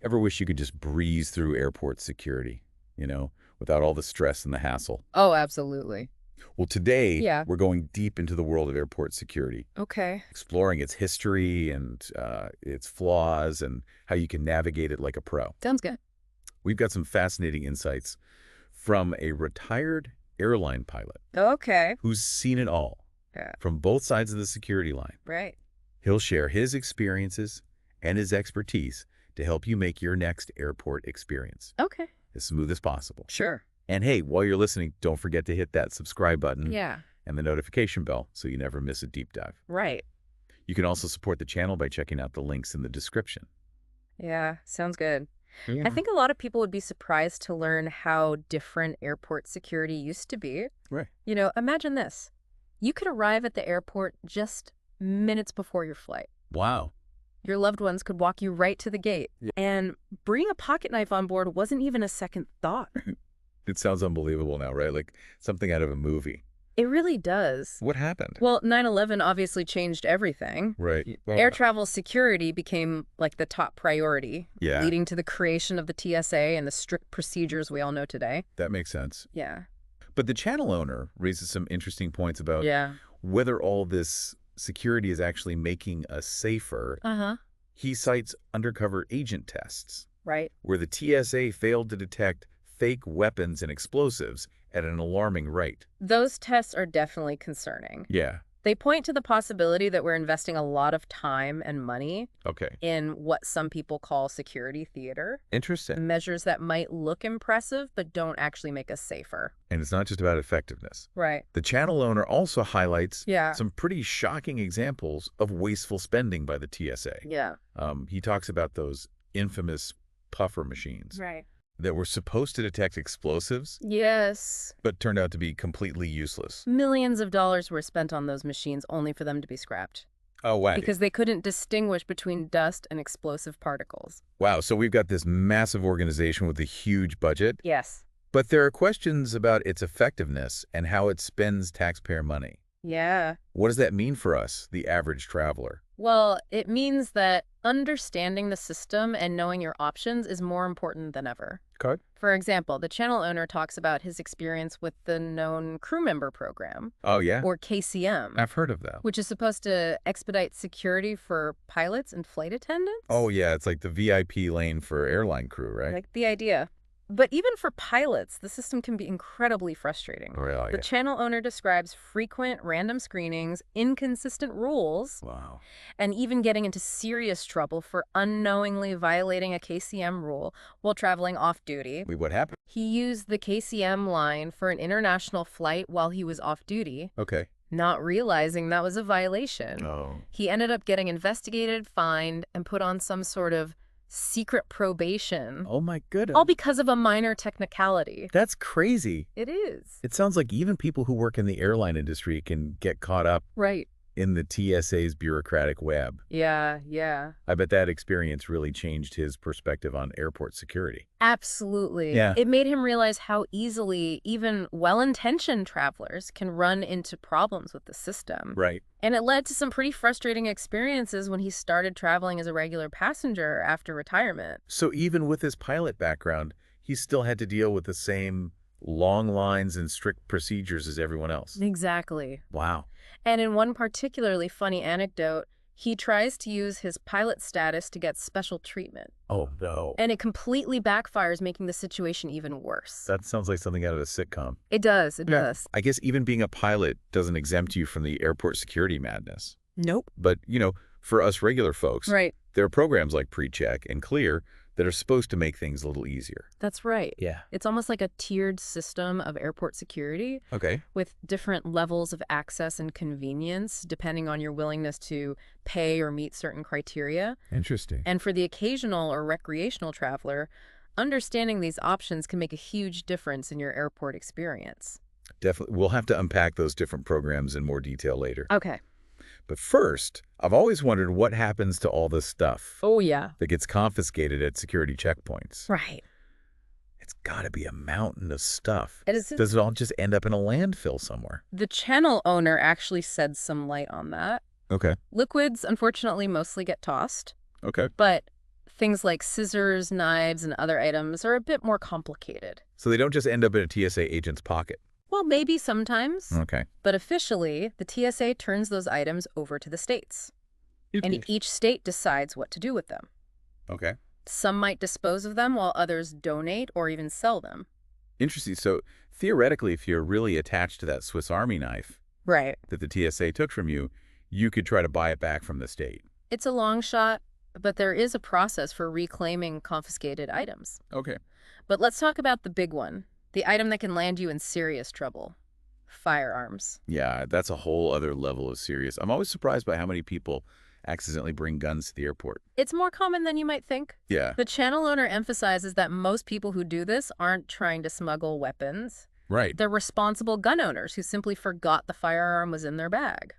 Ever wish you could just breeze through airport security, without all the stress and the hassle? Oh, absolutely. Well, today, Yeah. we're going deep into the world of airport security, Okay. exploring its history and its flaws and how you can navigate it like a pro. Sounds good. We've got some fascinating insights from a retired airline pilot Okay. who's seen it all Yeah. from both sides of the security line. Right. He'll share his experiences and his expertise to help you make your next airport experience Okay. as smooth as possible. Sure. And hey, while you're listening, don't forget to hit that subscribe button Yeah. and the notification bell so you never miss a deep dive. Right. You can also support the channel by checking out the links in the description. Yeah. Sounds good. Yeah. I think a lot of people would be surprised to learn how different airport security used to be. Right. Imagine this. You could arrive at the airport just minutes before your flight. Wow. Your loved ones could walk you right to the gate. Yeah. And bringing a pocket knife on board wasn't even a second thought. It sounds unbelievable now, right? Like something out of a movie. It really does. What happened? Well, 9/11 obviously changed everything. Right. Air travel security became like the top priority, Yeah. leading to the creation of the TSA and the strict procedures we all know today. That makes sense. Yeah. But the channel owner raises some interesting points about Yeah. whether all this security is actually making us safer. Uh-huh. He cites undercover agent tests, Right. where the TSA failed to detect fake weapons and explosives at an alarming rate. Those tests are definitely concerning. Yeah. They point to the possibility that we're investing a lot of time and money Okay. in what some people call security theater, Interesting. measures that might look impressive but don't actually make us safer. And it's not just about effectiveness. Right. The channel owner also highlights Yeah. some pretty shocking examples of wasteful spending by the TSA. Yeah. He talks about those infamous puffer machines Right. that were supposed to detect explosives, Yes. but turned out to be completely useless. Millions of dollars were spent on those machines only for them to be scrapped Oh, wow. because they couldn't distinguish between dust and explosive particles. Wow, so we've got this massive organization with a huge budget, Yes. but there are questions about its effectiveness and how it spends taxpayer money. Yeah. What does that mean for us, the average traveler? Well, it means that understanding the system and knowing your options is more important than ever. Okay. For example, the channel owner talks about his experience with the known crew member program, Oh, yeah? or KCM, I've heard of that. which is supposed to expedite security for pilots and flight attendants. Oh, yeah, it's like the VIP lane for airline crew, right? Like the idea. But even for pilots, the system can be incredibly frustrating. Oh, The yeah. channel owner describes frequent random screenings, inconsistent rules, Wow. and even getting into serious trouble for unknowingly violating a KCM rule while traveling off-duty. Wait, what happened? He used the KCM line for an international flight while he was off-duty, Okay. not realizing that was a violation. Oh. He ended up getting investigated, fined, and put on some sort of secret probation, Oh, my goodness. all because of a minor technicality. That's crazy. It is. It sounds like even people who work in the airline industry can get caught up Right. in the TSA's bureaucratic web. Yeah. I bet that experience really changed his perspective on airport security. Absolutely. Yeah. It made him realize how easily even well-intentioned travelers can run into problems with the system. Right. And it led to some pretty frustrating experiences when he started traveling as a regular passenger after retirement. So even with his pilot background, he still had to deal with the same long lines and strict procedures as everyone else. Exactly. Wow. And in one particularly funny anecdote, he tries to use his pilot status to get special treatment. Oh, no. And it completely backfires, making the situation even worse. That sounds like something out of a sitcom. It does. It does. I guess even being a pilot doesn't exempt you from the airport security madness. Nope. But, for us regular folks, Right. there are programs like PreCheck and Clear that are supposed to make things a little easier. That's right. Yeah. It's almost like a tiered system of airport security Okay. with different levels of access and convenience depending on your willingness to pay or meet certain criteria. Interesting. And for the occasional or recreational traveler, understanding these options can make a huge difference in your airport experience. Definitely. We'll have to unpack those different programs in more detail later. Okay. But first, I've always wondered what happens to all this stuff Oh, yeah. that gets confiscated at security checkpoints. Right. It's got to be a mountain of stuff. It is. Does it all just end up in a landfill somewhere? The channel owner actually shed some light on that. Okay. Liquids, unfortunately, mostly get tossed, Okay. but Things like scissors, knives, and other items are a bit more complicated. So they don't just end up in a TSA agent's pocket. Well, maybe sometimes, Okay. but officially, the TSA turns those items over to the states, and each state decides what to do with them. Okay. Some might dispose of them while others donate or even sell them. Interesting. So theoretically, if you're really attached to that Swiss Army knife Right. that the TSA took from you, you could try to buy it back from the state. It's a long shot, but there is a process for reclaiming confiscated items. Okay. But let's talk about the big one, the item that can land you in serious trouble: firearms. Yeah, that's a whole other level of serious. I'm always surprised by how many people accidentally bring guns to the airport. It's more common than you might think. Yeah. The channel owner emphasizes that most people who do this aren't trying to smuggle weapons. Right. They're responsible gun owners who simply forgot the firearm was in their bag.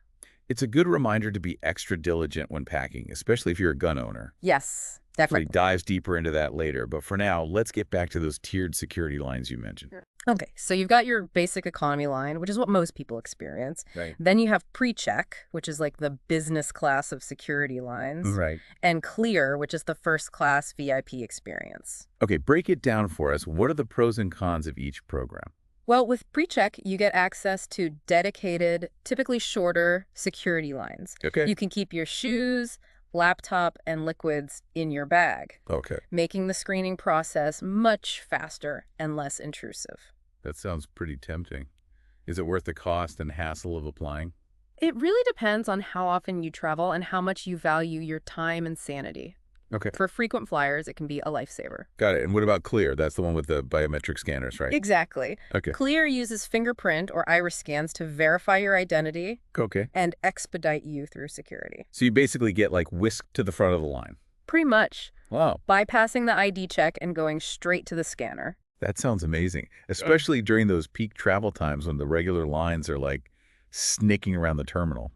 It's a good reminder to be extra diligent when packing, especially if you're a gun owner. Yes, He definitely. dives deeper into that later, but for now, let's get back to those tiered security lines you mentioned. Okay, so you've got your basic economy line, which is what most people experience. Right. Then you have pre-check, which is like the business class of security lines. Right. And clear, which is the first class VIP experience. Okay, break it down for us. What are the pros and cons of each program? Well, with pre-check, you get access to dedicated, typically shorter security lines. Okay. You can keep your shoes, laptop, and liquids in your bag, Okay. making the screening process much faster and less intrusive. That sounds pretty tempting. Is it worth the cost and hassle of applying? It really depends on how often you travel and how much you value your time and sanity. Okay. For frequent flyers, it can be a lifesaver. Got it. And what about Clear? That's the one with the biometric scanners, right? Exactly. Okay. Clear uses fingerprint or iris scans to verify your identity Okay. and expedite you through security. So you basically get like whisked to the front of the line. Pretty much. Wow. Bypassing the ID check and going straight to the scanner. That sounds amazing, especially during those peak travel times when the regular lines are like sneaking around the terminal.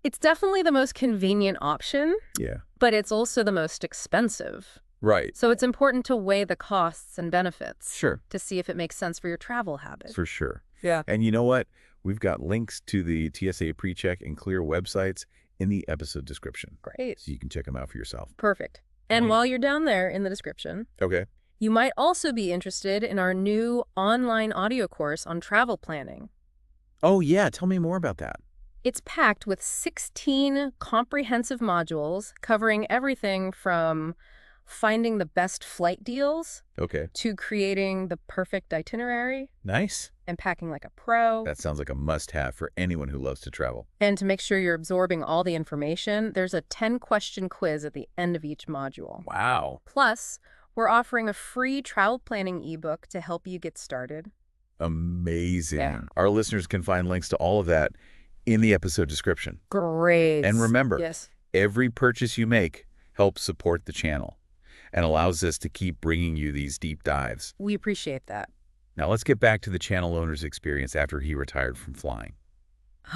It's definitely the most convenient option, Yeah. but it's also the most expensive. Right. So it's important to weigh the costs and benefits Sure. to see if it makes sense for your travel habits. For sure. Yeah. And you know what? We've got links to the TSA PreCheck and Clear websites in the episode description, Great. so you can check them out for yourself. Perfect. And Right. while you're down there in the description, Okay. you might also be interested in our new online audio course on travel planning. Oh, yeah. Tell me more about that. It's packed with 16 comprehensive modules covering everything from finding the best flight deals Okay. to creating the perfect itinerary Nice. and packing like a pro. That sounds like a must-have for anyone who loves to travel. And to make sure you're absorbing all the information, there's a 10-question quiz at the end of each module. Wow. Plus, we're offering a free travel planning ebook to help you get started. Amazing. Yeah. Our listeners can find links to all of that in the episode description. Great. And remember, Yes. every purchase you make helps support the channel and allows us to keep bringing you these deep dives. We appreciate that. Now let's get back to the channel owner's experience after he retired from flying.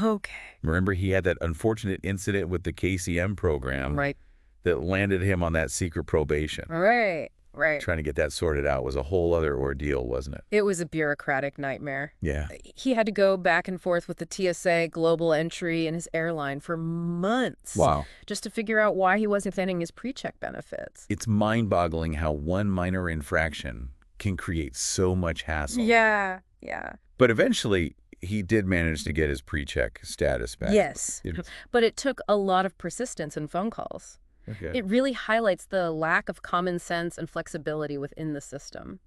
Okay. Remember, he had that unfortunate incident with the KCM program Right. that landed him on that secret probation. Right. Right. Trying to get that sorted out was a whole other ordeal, wasn't it? It was a bureaucratic nightmare. Yeah. He had to go back and forth with the TSA global entry and his airline for months. Wow. Just to figure out why he wasn't getting his pre-check benefits. It's mind-boggling how one minor infraction can create so much hassle. Yeah. Yeah. But eventually, he did manage to get his pre-check status back. Yes. But it took a lot of persistence and phone calls. Okay. It really highlights the lack of common sense and flexibility within the system.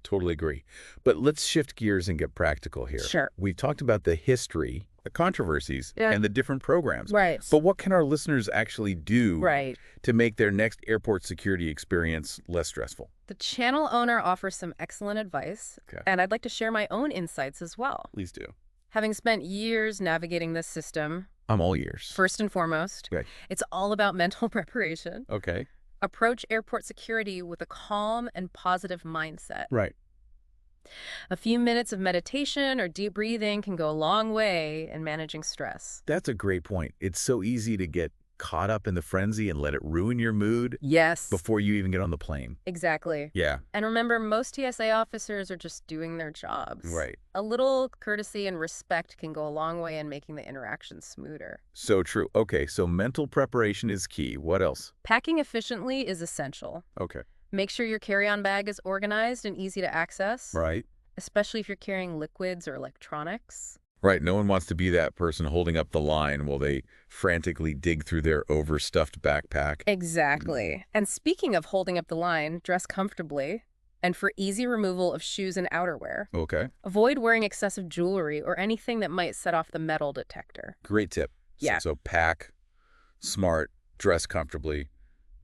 Totally agree. But let's shift gears and get practical here. Sure. We've talked about the history, the controversies, Yeah. and the different programs. Right. But what can our listeners actually do Right. to make their next airport security experience less stressful? The channel owner offers some excellent advice, Okay. and I'd like to share my own insights as well. Please do. Having spent years navigating this system, I'm all ears. first and foremost, Okay. it's all about mental preparation. Okay. Approach airport security with a calm and positive mindset. Right. A few minutes of meditation or deep breathing can go a long way in managing stress. That's a great point. It's so easy to get caught up in the frenzy and let it ruin your mood Yes. before you even get on the plane. Exactly. Yeah. And remember, most TSA officers are just doing their jobs. Right. A little courtesy and respect can go a long way in making the interaction smoother. So true. Okay, so mental preparation is key. What else? Packing efficiently is essential. Okay. Make sure your carry-on bag is organized and easy to access, Right. especially if you're carrying liquids or electronics. Right. No one wants to be that person holding up the line while they frantically dig through their overstuffed backpack. Exactly. And speaking of holding up the line, dress comfortably. And for easy removal of shoes and outerwear, Okay. avoid wearing excessive jewelry or anything that might set off the metal detector. Great tip. Yeah. So pack, smart, dress comfortably.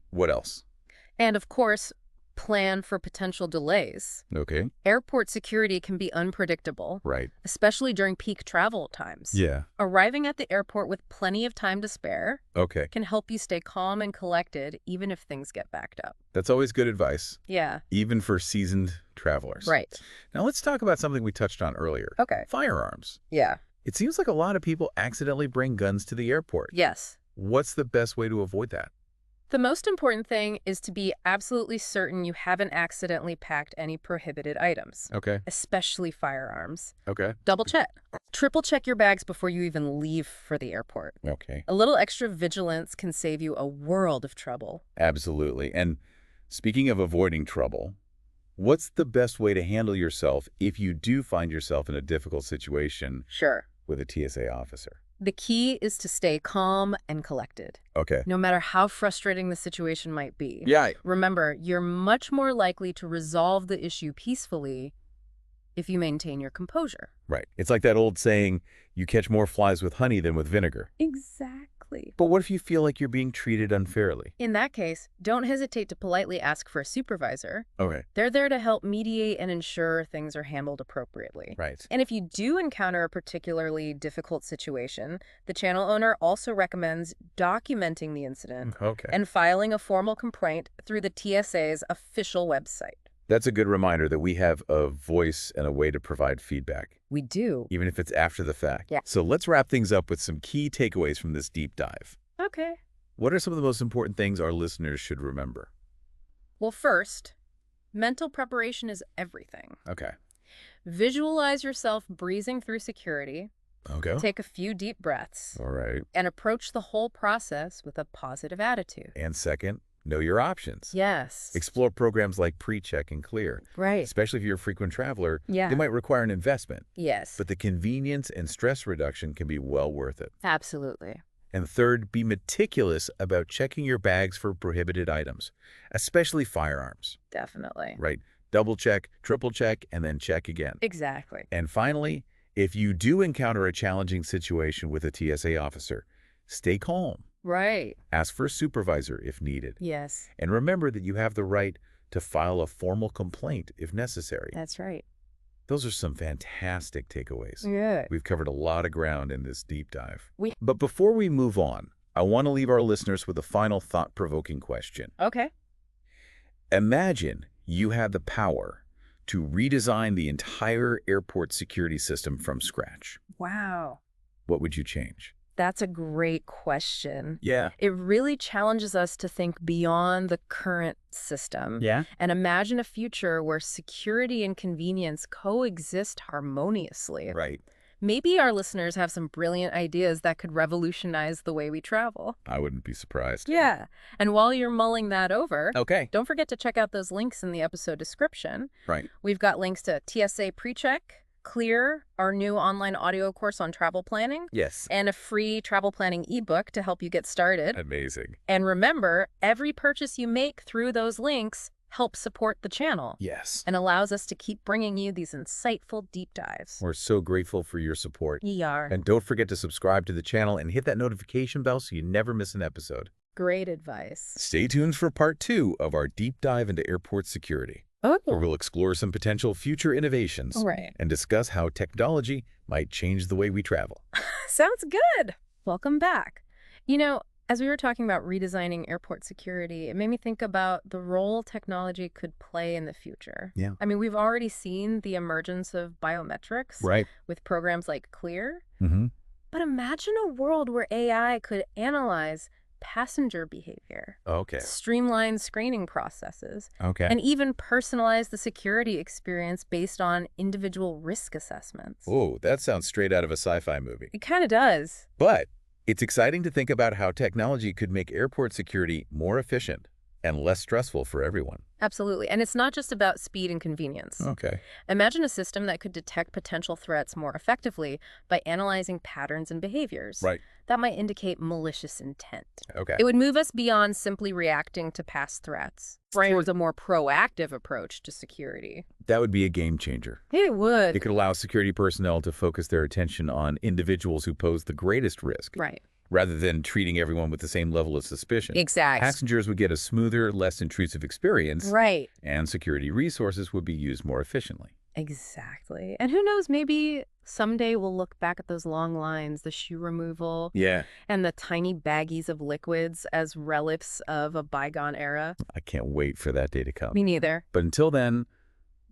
What else? And of course, plan for potential delays. Okay. Airport security can be unpredictable, Right. especially during peak travel times. Yeah. Arriving at the airport with plenty of time to spare Okay. can help you stay calm and collected even if things get backed up. That's always good advice, Yeah. even for seasoned travelers. Right. Now let's talk about something we touched on earlier. Okay. Firearms. Yeah. It seems like a lot of people accidentally bring guns to the airport. Yes. What's the best way to avoid that? The most important thing is to be absolutely certain you haven't accidentally packed any prohibited items, Okay. especially firearms. Okay. Double check. Triple check your bags before you even leave for the airport. Okay. A little extra vigilance can save you a world of trouble. Absolutely. And speaking of avoiding trouble, what's the best way to handle yourself if you do find yourself in a difficult situation Sure. with a TSA officer? The key is to stay calm and collected, Okay. no matter how frustrating the situation might be. Yeah. Remember, you're much more likely to resolve the issue peacefully if you maintain your composure. Right. It's like that old saying, you catch more flies with honey than with vinegar. Exactly. But what if you feel like you're being treated unfairly? In that case, don't hesitate to politely ask for a supervisor. Okay. They're there to help mediate and ensure things are handled appropriately. Right. And if you do encounter a particularly difficult situation, the channel owner also recommends documenting the incident Okay. and filing a formal complaint through the TSA's official website. That's a good reminder that we have a voice and a way to provide feedback, We do. even if it's after the fact. Yeah. So let's wrap things up with some key takeaways from this deep dive. Okay. What are some of the most important things our listeners should remember? Well, first, mental preparation is everything. Okay. Visualize yourself breezing through security, Okay. take a few deep breaths, All right. and approach the whole process with a positive attitude. And second, know your options. Yes. Explore programs like PreCheck and Clear. Right. Especially if you're a frequent traveler, Yeah. they might require an investment, Yes. but the convenience and stress reduction can be well worth it. Absolutely. And third, be meticulous about checking your bags for prohibited items, especially firearms. Definitely. Right? Double check, triple check, and then check again. Exactly. And finally, if you do encounter a challenging situation with a TSA officer, stay calm. Right. Ask for a supervisor if needed. Yes. And remember that you have the right to file a formal complaint if necessary. That's right. Those are some fantastic takeaways. Good. We've covered a lot of ground in this deep dive. We- But before we move on, I want to leave our listeners with a final thought-provoking question. Okay. Imagine you had the power to redesign the entire airport security system from scratch. Wow. What would you change? That's a great question. Yeah. It really challenges us to think beyond the current system Yeah? and imagine a future where security and convenience coexist harmoniously. Right. Maybe our listeners have some brilliant ideas that could revolutionize the way we travel. I wouldn't be surprised. Yeah. And while you're mulling that over, Okay. don't forget to check out those links in the episode description. Right. We've got links to TSA PreCheck, Clear, our new online audio course on travel planning, Yes. and a free travel planning ebook to help you get started. Amazing. And remember, every purchase you make through those links helps support the channel Yes. and allows us to keep bringing you these insightful deep dives. We're so grateful for your support. ER. And don't forget to subscribe to the channel and hit that notification bell so you never miss an episode. Great advice. Stay tuned for part 2 of our deep dive into airport security, Oh, where we'll explore some potential future innovations right. and discuss how technology might change the way we travel. Sounds good. Welcome back. You know, as we were talking about redesigning airport security, it made me think about the role technology could play in the future. Yeah. I mean, we've already seen the emergence of biometrics Right. with programs like Clear, Mm-hmm. but imagine a world where AI could analyze passenger behavior, Okay. streamline screening processes, Okay. and even personalize the security experience based on individual risk assessments. Oh, that sounds straight out of a sci-fi movie. It kind of does. But it's exciting to think about how technology could make airport security more efficient and less stressful for everyone. Absolutely. And it's not just about speed and convenience. Okay. Imagine a system that could detect potential threats more effectively by analyzing patterns and behaviors. Right. That might indicate malicious intent. Okay. It would move us beyond simply reacting to past threats towards a more proactive approach to security. That would be a game changer. It would. It could allow security personnel to focus their attention on individuals who pose the greatest risk, Right. rather than treating everyone with the same level of suspicion. Exactly. Passengers would get a smoother, less intrusive experience, Right. and security resources would be used more efficiently. Exactly. And who knows, maybe someday we'll look back at those long lines, the shoe removal, Yeah. and the tiny baggies of liquids as relics of a bygone era. I can't wait for that day to come. Me neither. But until then,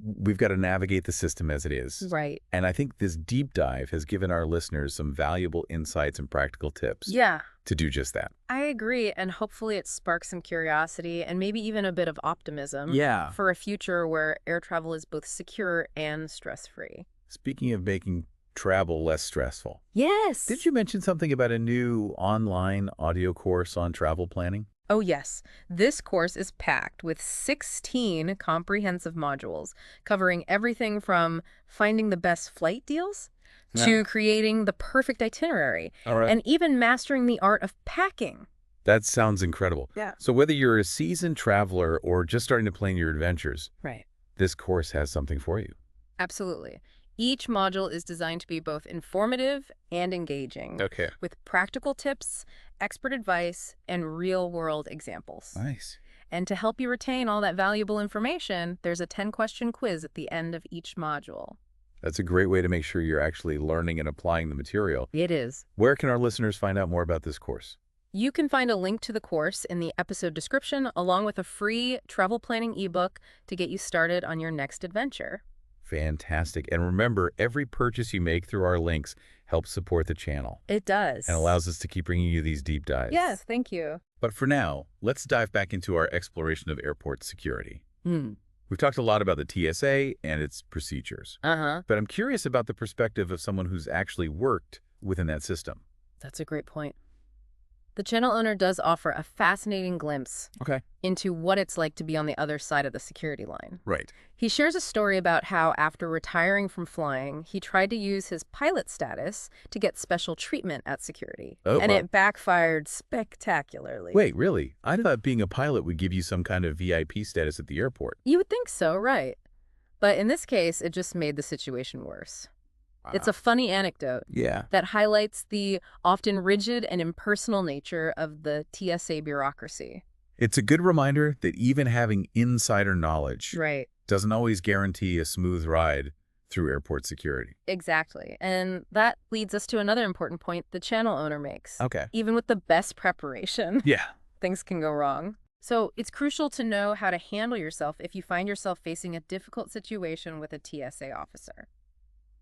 we've got to navigate the system as it is. Right. And I think this deep dive has given our listeners some valuable insights and practical tips Yeah. to do just that. I agree, and hopefully it sparks some curiosity and maybe even a bit of optimism Yeah. for a future where air travel is both secure and stress-free. Speaking of making travel less stressful, Yes! did you mention something about a new online audio course on travel planning? Oh, yes. This course is packed with 16 comprehensive modules covering everything from finding the best flight deals to creating the perfect itinerary All right. and even mastering the art of packing. That sounds incredible. Yeah. So whether you're a seasoned traveler or just starting to plan your adventures, Right. this course has something for you. Absolutely. Each module is designed to be both informative and engaging, Okay. with practical tips, expert advice, and real-world examples. Nice. And to help you retain all that valuable information, there's a 10-question quiz at the end of each module. That's a great way to make sure you're actually learning and applying the material. It is. Where can our listeners find out more about this course? You can find a link to the course in the episode description, along with a free travel planning ebook to get you started on your next adventure. Fantastic. And remember, every purchase you make through our links helps support the channel It does. and allows us to keep bringing you these deep dives. Yes, thank you. But for now, let's dive back into our exploration of airport security. Hmm. We've talked a lot about the TSA and its procedures, Uh-huh. but I'm curious about the perspective of someone who's actually worked within that system. That's a great point. The channel owner does offer a fascinating glimpse Okay. into what it's like to be on the other side of the security line. Right. He shares a story about how, after retiring from flying, he tried to use his pilot status to get special treatment at security. Oh, and wow. it backfired spectacularly. Wait, really? I thought being a pilot would give you some kind of VIP status at the airport. You would think so, right? But in this case, it just made the situation worse. It's a funny anecdote Yeah. that highlights the often rigid and impersonal nature of the TSA bureaucracy. It's a good reminder that even having insider knowledge Right. doesn't always guarantee a smooth ride through airport security. Exactly. And that leads us to another important point the channel owner makes. Okay. Even with the best preparation, Yeah. things can go wrong. So it's crucial to know how to handle yourself if you find yourself facing a difficult situation with a TSA officer.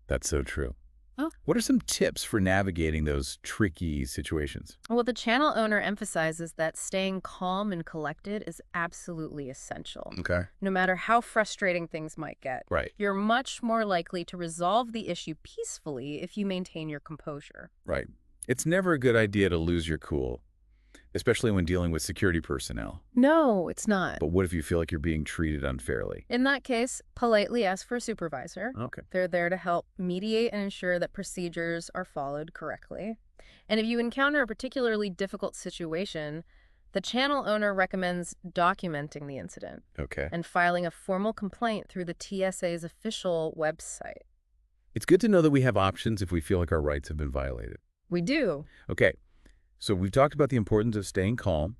That's so true. Oh. What are some tips for navigating those tricky situations? Well, the channel owner emphasizes that staying calm and collected is absolutely essential. Okay. No matter how frustrating things might get, Right. you're much more likely to resolve the issue peacefully if you maintain your composure. Right. It's never a good idea to lose your cool, especially when dealing with security personnel. No, it's not. But what if you feel like you're being treated unfairly? In that case, politely ask for a supervisor. Okay. They're there to help mediate and ensure that procedures are followed correctly. And if you encounter a particularly difficult situation, the channel owner recommends documenting the incident Okay. and filing a formal complaint through the TSA's official website. It's good to know that we have options if we feel like our rights have been violated. We do. Okay. So we've talked about the importance of staying calm,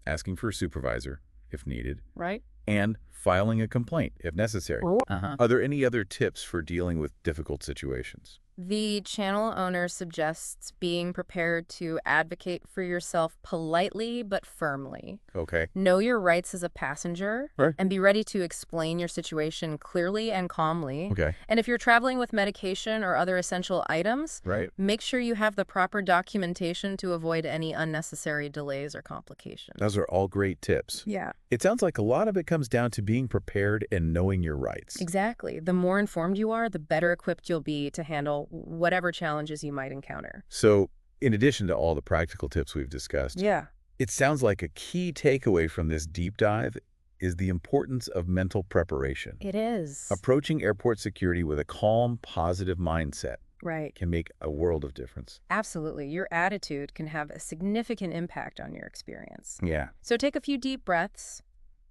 asking for a supervisor if needed, Right? and filing a complaint if necessary. Uh-huh. Are there any other tips for dealing with difficult situations? The channel owner suggests being prepared to advocate for yourself politely but firmly. Okay. Know your rights as a passenger Right. and be ready to explain your situation clearly and calmly. Okay. And if you're traveling with medication or other essential items, Right. make sure you have the proper documentation to avoid any unnecessary delays or complications. Those are all great tips. Yeah, It sounds like a lot of it comes down to being prepared and knowing your rights. exactly. The more informed you are, the better equipped you'll be to handle whatever challenges you might encounter. So, in addition to all the practical tips we've discussed, Yeah. it sounds like a key takeaway from this deep dive is the importance of mental preparation. It is. Approaching airport security with a calm, positive mindset Right. can make a world of difference. Absolutely. Your attitude can have a significant impact on your experience. Yeah. So take a few deep breaths,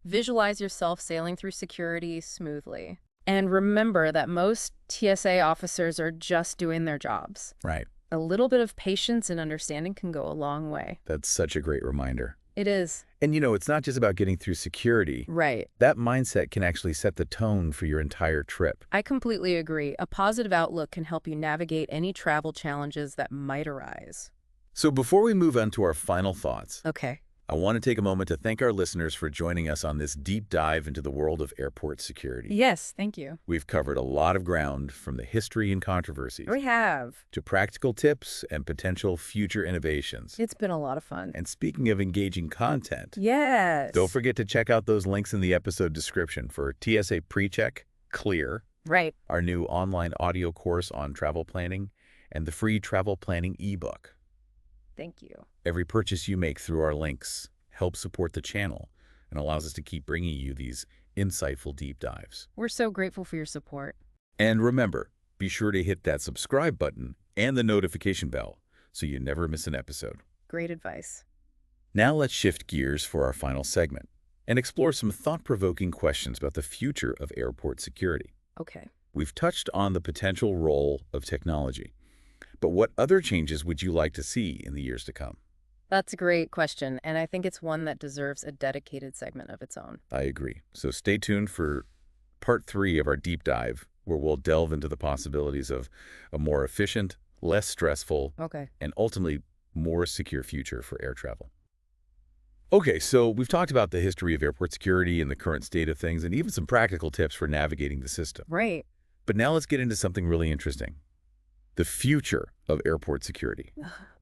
visualize yourself sailing through security smoothly, and remember that most TSA officers are just doing their jobs. Right. A little bit of patience and understanding can go a long way. That's such a great reminder. It is. And it's not just about getting through security. Right. That mindset can actually set the tone for your entire trip. I completely agree. A positive outlook can help you navigate any travel challenges that might arise. So before we move on to our final thoughts, Okay. I want to take a moment to thank our listeners for joining us on this deep dive into the world of airport security. Yes, thank you. We've covered a lot of ground, from the history and controversies We have. to practical tips and potential future innovations. It's been a lot of fun. And speaking of engaging content, Yes. don't forget to check out those links in the episode description for TSA PreCheck, Clear, Right. our new online audio course on travel planning, and the free travel planning ebook. Thank you. Every purchase you make through our links helps support the channel and allows us to keep bringing you these insightful deep dives. We're so grateful for your support. And remember, be sure to hit that subscribe button and the notification bell so you never miss an episode. Great advice. Now let's shift gears for our final segment and explore some thought-provoking questions about the future of airport security. Okay. We've touched on the potential role of technology, but what other changes would you like to see in the years to come? That's a great question, and I think it's one that deserves a dedicated segment of its own. I agree. So stay tuned for part 3 of our deep dive, where we'll delve into the possibilities of a more efficient, less stressful, Okay. and ultimately more secure future for air travel. Okay, so we've talked about the history of airport security and the current state of things, and even some practical tips for navigating the system. Right. But now let's get into something really interesting. The future of airport security.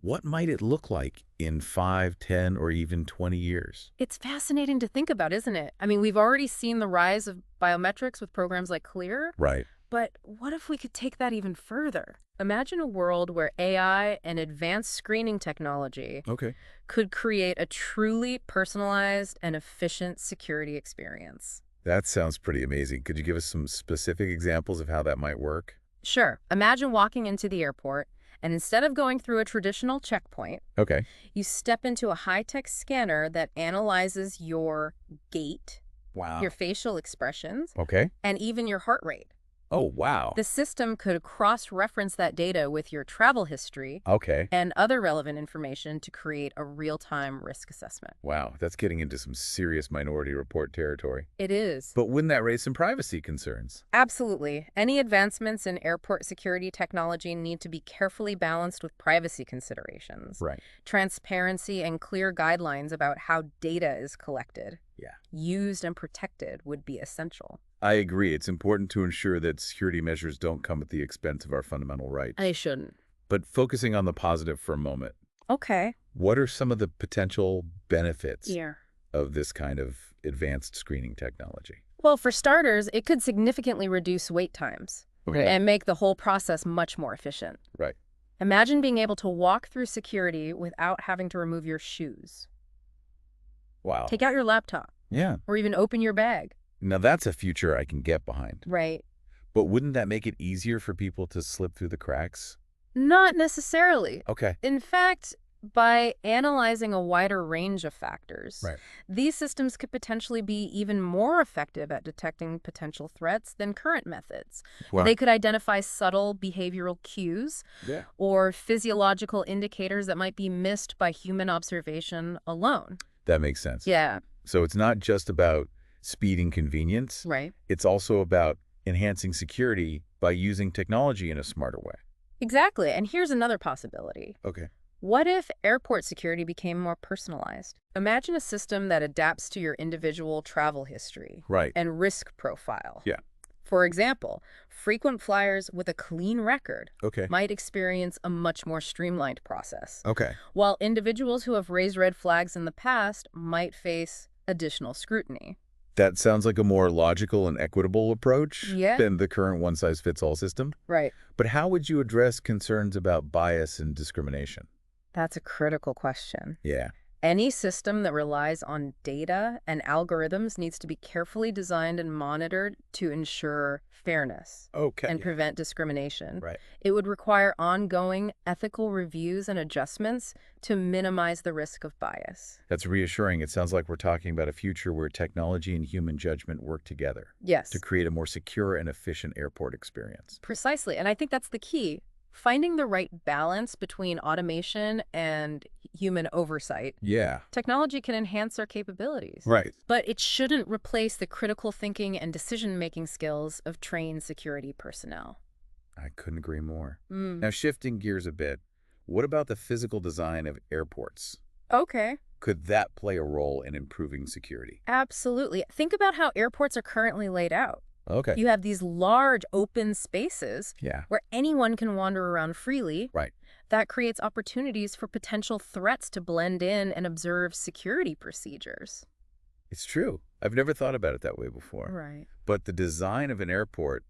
What might it look like in 5, 10, or even 20 years? It's fascinating to think about, isn't it? I mean, we've already seen the rise of biometrics with programs like Clear, Right. but what if we could take that even further? Imagine a world where AI and advanced screening technology Okay. could create a truly personalized and efficient security experience. That sounds pretty amazing. Could you give us some specific examples of how that might work? Sure. Imagine walking into the airport, and instead of going through a traditional checkpoint, Okay. you step into a high-tech scanner that analyzes your gait, Wow. your facial expressions, Okay. and even your heart rate. Oh, wow. The system could cross-reference that data with your travel history Okay. and other relevant information to create a real-time risk assessment. Wow, that's getting into some serious Minority Report territory. It is. But wouldn't that raise some privacy concerns? Absolutely. Any advancements in airport security technology need to be carefully balanced with privacy considerations. Right. Transparency and clear guidelines about how data is collected, Yeah. used, and protected would be essential. I agree. It's important to ensure that security measures don't come at the expense of our fundamental rights. They shouldn't. But focusing on the positive for a moment, Okay. what are some of the potential benefits Yeah. of this kind of advanced screening technology? Well, for starters, it could significantly reduce wait times and make the whole process much more efficient. Right. Imagine being able to walk through security without having to remove your shoes. Wow. Take out your laptop Yeah. or even open your bag. Now that's a future I can get behind. Right. But wouldn't that make it easier for people to slip through the cracks? Not necessarily. Okay. In fact, by analyzing a wider range of factors, Right. these systems could potentially be even more effective at detecting potential threats than current methods. Wow. They could identify subtle behavioral cues Yeah. or physiological indicators that might be missed by human observation alone. That makes sense. Yeah. So it's not just about speed and convenience. Right. It's also about enhancing security by using technology in a smarter way. Exactly. And here's another possibility. Okay. What if airport security became more personalized? Imagine a system that adapts to your individual travel history Right. and risk profile. Yeah. For example, frequent flyers with a clean record Okay. might experience a much more streamlined process, Okay. while individuals who have raised red flags in the past might face additional scrutiny. That sounds like a more logical and equitable approach Yeah. than the current one-size-fits-all system. Right. But how would you address concerns about bias and discrimination? That's a critical question. Yeah. Any system that relies on data and algorithms needs to be carefully designed and monitored to ensure fairness Okay. and prevent discrimination. Right. It would require ongoing ethical reviews and adjustments to minimize the risk of bias. That's reassuring. It sounds like we're talking about a future where technology and human judgment work together Yes, to create a more secure and efficient airport experience. precisely. And I think that's the key. Finding the right balance between automation and human oversight. Yeah. Technology can enhance our capabilities, Right. but it shouldn't replace the critical thinking and decision-making skills of trained security personnel. I couldn't agree more. Mm. Now, shifting gears a bit, what about the physical design of airports? Okay, Could that play a role in improving security? absolutely. Think about how airports are currently laid out. Okay. You have these large open spaces Yeah. where anyone can wander around freely. Right. That creates opportunities for potential threats to blend in and observe security procedures. It's true. I've never thought about it that way before. Right. But the design of an airport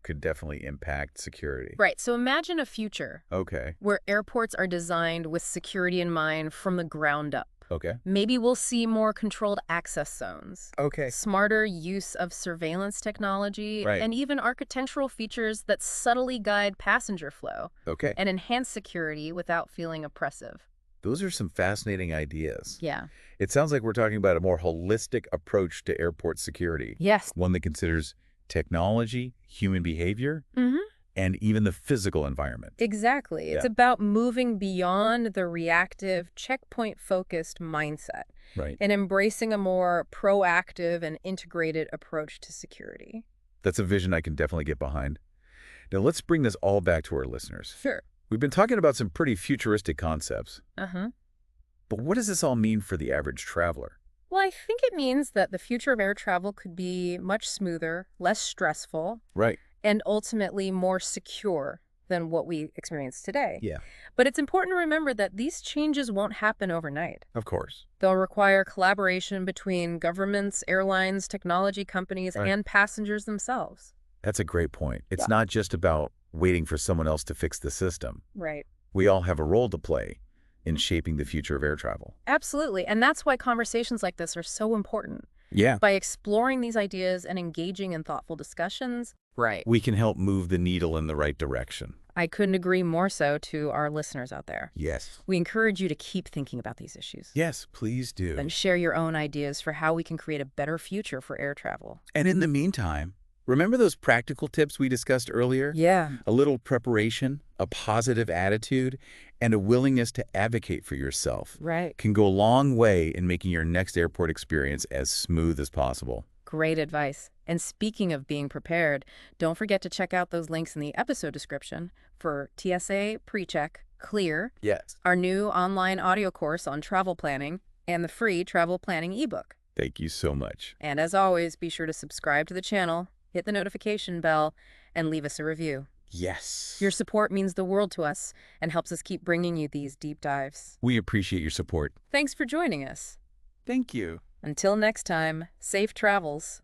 could definitely impact security. Right. So imagine a future Okay. where airports are designed with security in mind from the ground up. Okay. Maybe we'll see more controlled access zones, Okay. smarter use of surveillance technology, Right. and even architectural features that subtly guide passenger flow Okay. and enhance security without feeling oppressive. Those are some fascinating ideas. Yeah. It sounds like we're talking about a more holistic approach to airport security, Yes. one that considers technology, human behavior, Mm-hmm. and even the physical environment. Exactly. It's Yeah. about moving beyond the reactive, checkpoint-focused mindset Right. and embracing a more proactive and integrated approach to security. That's a vision I can definitely get behind. Now let's bring this all back to our listeners. Sure. We've been talking about some pretty futuristic concepts, Uh-huh. but what does this all mean for the average traveler? Well, I think it means that the future of air travel could be much smoother, less stressful, Right. and ultimately more secure than what we experience today. Yeah. But it's important to remember that these changes won't happen overnight. Of course. They'll require collaboration between governments, airlines, technology companies, Right. and passengers themselves. That's a great point. It's Yeah. not just about waiting for someone else to fix the system. Right. We all have a role to play in shaping the future of air travel. Absolutely. And that's why conversations like this are so important. Yeah. By exploring these ideas and engaging in thoughtful discussions, right, We can help move the needle in the right direction. I couldn't agree more so to our listeners out there. Yes. We encourage you to keep thinking about these issues Yes, please do. and share your own ideas for how we can create a better future for air travel. And in the meantime, remember those practical tips we discussed earlier? Yeah. A little preparation, a positive attitude, and a willingness to advocate for yourself Right. can go a long way in making your next airport experience as smooth as possible. Great advice. And speaking of being prepared, don't forget to check out those links in the episode description for TSA PreCheck Clear, Yes. our new online audio course on travel planning, and the free travel planning ebook. Thank you so much. And as always, be sure to subscribe to the channel, hit the notification bell, and leave us a review. Yes. Your support means the world to us and helps us keep bringing you these deep dives. We appreciate your support. Thanks for joining us. Thank you. Until next time, safe travels.